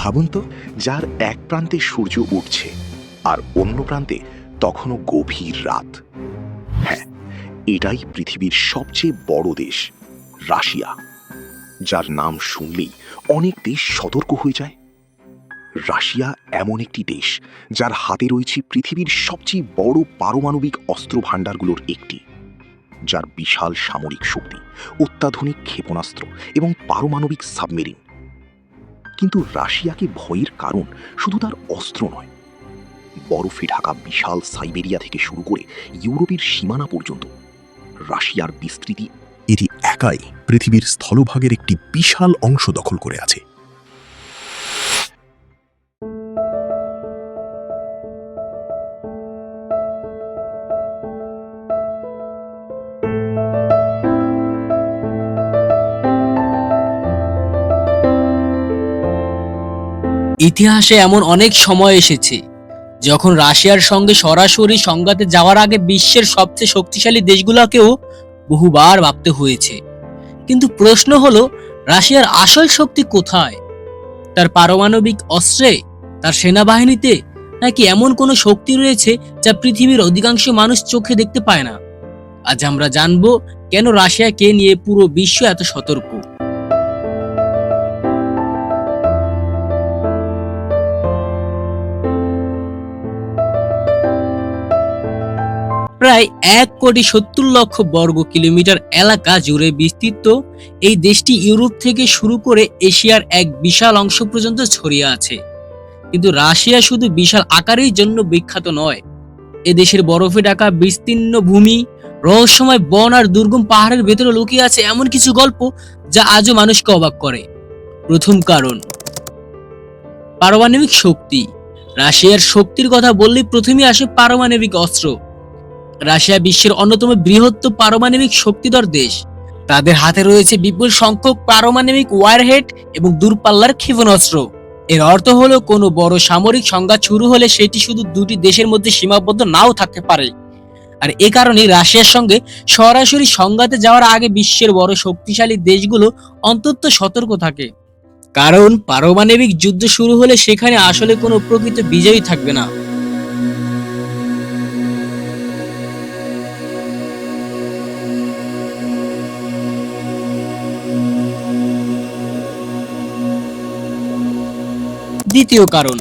ভাবুন তো, যার এক প্রান্তে সূর্য উঠছে আর অন্য প্রান্তে তখনও গভীর রাত। হ্যাঁ, এটাই পৃথিবীর সবচেয়ে বড় দেশ, রাশিয়া, যার নাম শুনলেই অনেক দেশ সতর্ক হয়ে যায়। রাশিয়া এমন একটি দেশ যার হাতে রয়েছে পৃথিবীর সবচেয়ে বড় পারমাণবিক অস্ত্র ভাণ্ডারগুলোর একটি, যার বিশাল সামরিক শক্তি, অত্যাধুনিক ক্ষেপণাস্ত্র এবং পারমাণবিক সাবমেরিন। কিন্তু রাশিয়াকে ভয়ের কারণ শুধু তার অস্ত্র নয়, বরফে ঢাকা বিশাল সাইবেরিয়া থেকে শুরু করে ইউরোপের সীমানা পর্যন্ত রাশিয়ার বিস্তৃতি। এটি একাই পৃথিবীর স্থলভাগের একটি বিশাল অংশ দখল করে আছে। ইতিহাসে এমন অনেক সময় এসেছে যখন রাশিয়ার সঙ্গে সরাসরি সংঘাতে যাওয়ার আগে বিশ্বের সবচেয়ে শক্তিশালী দেশগুলোকেও বহুবার ভাবতে হয়েছে। কিন্তু প্রশ্ন হলো, রাশিয়ার আসল শক্তি কোথায়? তার পারমাণবিক অস্ত্রে, তার সেনাবাহিনীতে, নাকি এমন কোনো শক্তি রয়েছে যা পৃথিবীর অধিকাংশ মানুষ চোখে দেখতে পায় না? আজ আমরা জানবো কেন রাশিয়াকে নিয়ে পুরো বিশ্ব এত সতর্ক। প্রায় 1,70,00,000 বর্গ কিলোমিটার এলাকা জুড়ে বিস্তৃত এই দেশটি ইউরোপ থেকে শুরু করে এশিয়ার এক বিশাল অংশ পর্যন্ত ছড়িয়ে আছে। কিন্তু রাশিয়া শুধু বিশাল আকারের জন্য বিখ্যাত নয়। এ দেশের বরফে ঢাকা বিস্তীর্ণ ভূমি, রহস্যময় বন আর দুর্গম পাহাড়ের ভেতরে লুকিয়ে আছে এমন কিছু গল্প যা আজও মানুষকে অবাক করে। প্রথম কারণ, পারমাণবিক শক্তি। রাশিয়ার শক্তির কথা বললেই প্রথমেই আসে পারমাণবিক অস্ত্র। রাশিয়া বিশ্বের অন্যতম বৃহত্তম পারমাণবিক শক্তিধর দেশ। তাদের হাতে রয়েছে বিপুল সংখ্যক পারমাণবিক ওয়ারহেড এবং দূরপাল্লার ক্ষেপণাস্ত্র। এর অর্থ হলো, কোনো বড় সামরিক সংঘাত শুরু হলে সেটি শুধু দুটি দেশের মধ্যে সীমাবদ্ধ নাও থাকতে পারে। আর এ কারণেই রাশিয়ার সঙ্গে সরাসরি সংঘাতে যাওয়ার আগে বিশ্বের বড় শক্তিশালী দেশগুলো অন্তত সতর্ক থাকে। কারণ পারমাণবিক যুদ্ধ শুরু হলে সেখানে আসলে কোনো প্রকৃত বিজয়ী থাকবে না। দ্বিতীয় কারণ,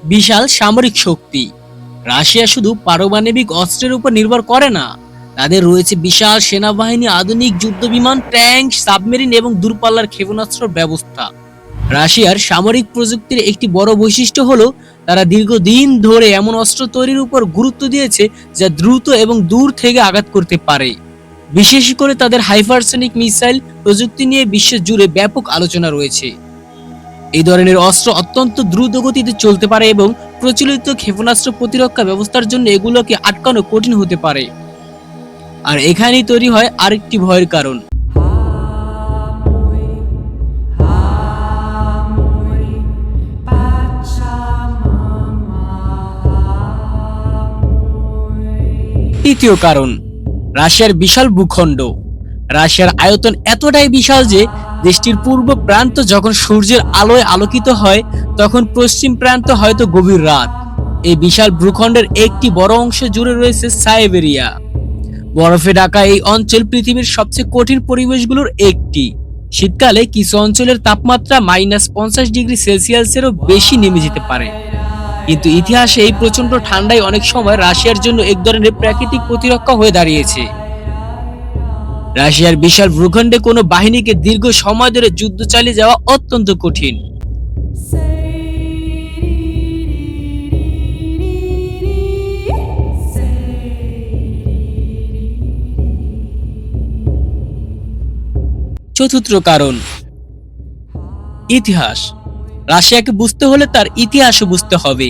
বিশাল সামরিক শক্তি। রাশিয়া শুধু পারমাণবিক অস্ত্রের উপর নির্ভর করে না, তাদের রয়েছে বিশাল সেনাবাহিনী, আধুনিক যুদ্ধবিমান, ট্যাঙ্ক, সাবমেরিন এবং দূরপাল্লার ক্ষেপণাস্ত্র ব্যবস্থা। রাশিয়ার সামরিক প্রযুক্তির একটি বড় বৈশিষ্ট্য হলো, তারা দীর্ঘদিন ধরে এমন অস্ত্র তৈরির উপর গুরুত্ব দিয়েছে যা দ্রুত এবং দূর থেকে আঘাত করতে পারে। বিশেষ করে তাদের হাইপারসনিক মিসাইল প্রযুক্তি নিয়ে বিশ্ব জুড়ে ব্যাপক আলোচনা রয়েছে। এই ধরনের অস্ত্র অত্যন্ত দ্রুত গতিতে চলতে পারে এবং প্রচলিত ক্ষেপণাস্ত্র প্রতিরক্ষা ব্যবস্থার জন্য এগুলোকে আটকানো কঠিন হতে পারে। আর এখানেই তৈরি হয় আরেকটি ভয়ের কারণ, তৃতীয় কারণ, রাশিয়ার বিশাল ভূখণ্ড। রাশিয়ার আয়তন এতটাই বিশাল যে দেশটির পূর্ব প্রান্ত যখন সূর্যের আলোয় আলোকিত হয়, তখন পশ্চিম প্রান্ত হয়তো গভীর রাত। এই বিশাল ভূখণ্ডের একটি বড় অংশ জুড়ে রয়েছে সাইবেরিয়া। বরফে ঢাকা এই অঞ্চল পৃথিবীর সবচেয়ে কঠিন পরিবেশগুলোর একটি। শীতকালে কিছু অঞ্চলের তাপমাত্রা -50°C-এরও বেশি নেমে যেতে পারে। কিন্তু ইতিহাসে এই প্রচন্ড ঠান্ডায় অনেক সময় রাশিয়ার জন্য এক ধরনের প্রাকৃতিক প্রতিরক্ষা হয়ে দাঁড়িয়েছে। রাশিয়ার বিশাল ভূখণ্ডে কোনো বাহিনীকে দীর্ঘ সময় ধরে যুদ্ধ চালিয়ে যাওয়া অত্যন্ত কঠিন। চতুর্থ কারণ, ইতিহাস। রাশিয়াকে বুঝতে হলে তার ইতিহাসও বুঝতে হবে।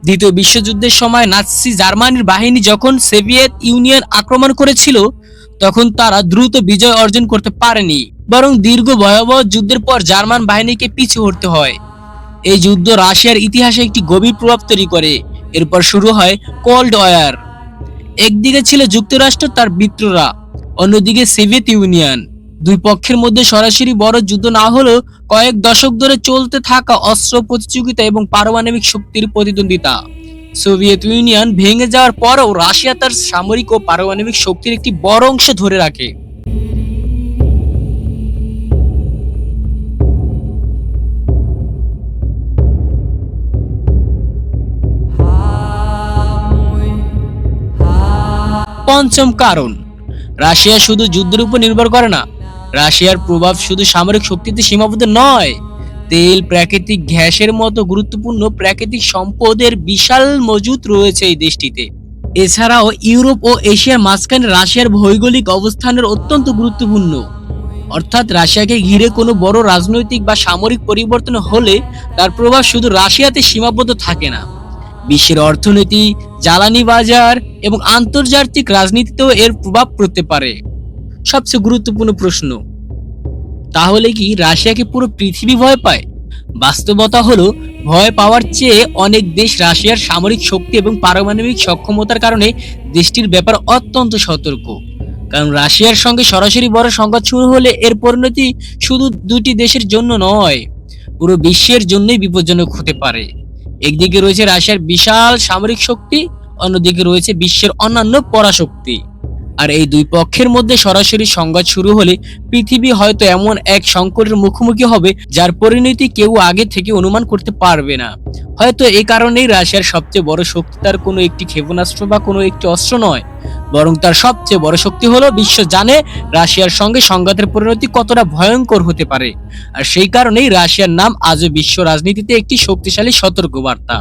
দ্বিতীয় বিশ্বযুদ্ধের সময় নাৎসি জার্মানির বাহিনী যখন সোভিয়েত ইউনিয়ন আক্রমণ করেছিল, তখন তারা দ্রুত বিজয় অর্জন করতে পারেনি, বরং দীর্ঘ ভয়াবহ যুদ্ধের পর জার্মান বাহিনীকে পিছু হটতে হয়। এই যুদ্ধ রাশিয়ার ইতিহাসে একটি গভীর প্রভাব তৈরি করে। এরপর শুরু হয় কোল্ড ওয়ার। একদিকে ছিল যুক্তরাষ্ট্র তার মিত্ররা, অন্যদিকে সোভিয়েত ইউনিয়ন। দুই পক্ষের মধ্যে সরাসরি বড় যুদ্ধ না হলেও কয়েক দশক ধরে চলতে থাকা অস্ত্র প্রতিযোগিতা এবং পারমাণবিক শক্তির প্রতিদ্বন্দ্বিতা। সোভিয়েত ইউনিয়ন ভেঙে যাওয়ার পরও রাশিয়া তার সামরিক ও পারমাণবিক শক্তির একটি বড় অংশ ধরে রাখে। পঞ্চম কারণ, রাশিয়া শুধু যুদ্ধের উপর নির্ভর করে না। রাশিয়ার প্রভাব শুধু সামরিক শক্তিতে সীমাবদ্ধ নয়। তেল, প্রাকৃতিক গ্যাসের মতো গুরুত্বপূর্ণ প্রাকৃতিক সম্পদের বিশাল মজুদ রয়েছে এই দেশটিতে। এছাড়াও ইউরোপ ও এশিয়ার মাঝখানে রাশিয়ার ভৌগোলিক অবস্থানের অত্যন্ত গুরুত্বপূর্ণ। অর্থাৎ রাশিয়াকে ঘিরে কোনো বড় রাজনৈতিক বা সামরিক পরিবর্তন হলে তার প্রভাব শুধু রাশিয়াতে সীমাবদ্ধ থাকে না, বিশ্বের অর্থনীতি, জ্বালানি বাজার এবং আন্তর্জাতিক রাজনীতিতেও এর প্রভাব পড়তে পারে। সবচেয়ে গুরুত্বপূর্ণ প্রশ্ন, তাহলে কি রাশিয়াকে পুরো পৃথিবী ভয় পায়? বাস্তবতা হলো, ভয় পাওয়ার চেয়ে অনেক দেশ রাশিয়ার সামরিক শক্তি এবং পারমাণবিক সক্ষমতার কারণে দেশটির ব্যাপার অত্যন্ত সতর্ক। কারণ রাশিয়ার সঙ্গে সরাসরি বড় সংঘাত শুরু হলে এর পরিণতি শুধু দুটি দেশের জন্য নয়, পুরো বিশ্বের জন্যই বিপজ্জনক হতে পারে। একদিকে রয়েছে রাশিয়ার বিশাল সামরিক শক্তি, অন্যদিকে রয়েছে বিশ্বের অন্যান্য পরাশক্তি। আর এই দুই পক্ষের মধ্যে সরাসরি সংঘাত শুরু হলে পৃথিবী হয়তো এমন এক সংকটের মুখোমুখি হবে যার পরিণতি কেউ আগে থেকে অনুমান করতে পারবে না। হয়তো এই কারণেই রাশিয়ার সবচেয়ে বড় শক্তি তার কোনো একটি ক্ষেপণাস্ত্র বা কোনো একটি অস্ত্র নয়, বরং তার সবচেয়ে বড় শক্তি হলো বিশ্ব জানে রাশিয়ার সঙ্গে সংঘাতের পরিণতি কতটা ভয়ঙ্কর হতে পারে। আর সেই কারণেই রাশিয়ার নাম আজও বিশ্ব রাজনীতিতে একটি শক্তিশালী সতর্কবার্তা।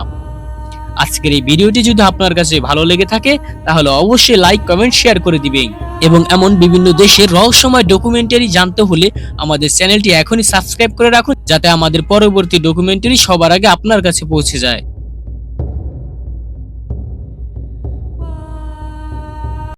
আজকের এই ভিডিওটি যদি আপনার কাছে ভালো লেগে থাকে তাহলে অবশ্যই লাইক, কমেন্ট, শেয়ার করে দিবেন। এবং এমন বিভিন্ন দেশের রহস্যময় ডকুমেন্টারি জানতে হলে আমাদের চ্যানেলটি এখনই সাবস্ক্রাইব করে রাখুন, যাতে আমাদের পরবর্তী ডকুমেন্টারি সবার আগে আপনার কাছে পৌঁছে যায়।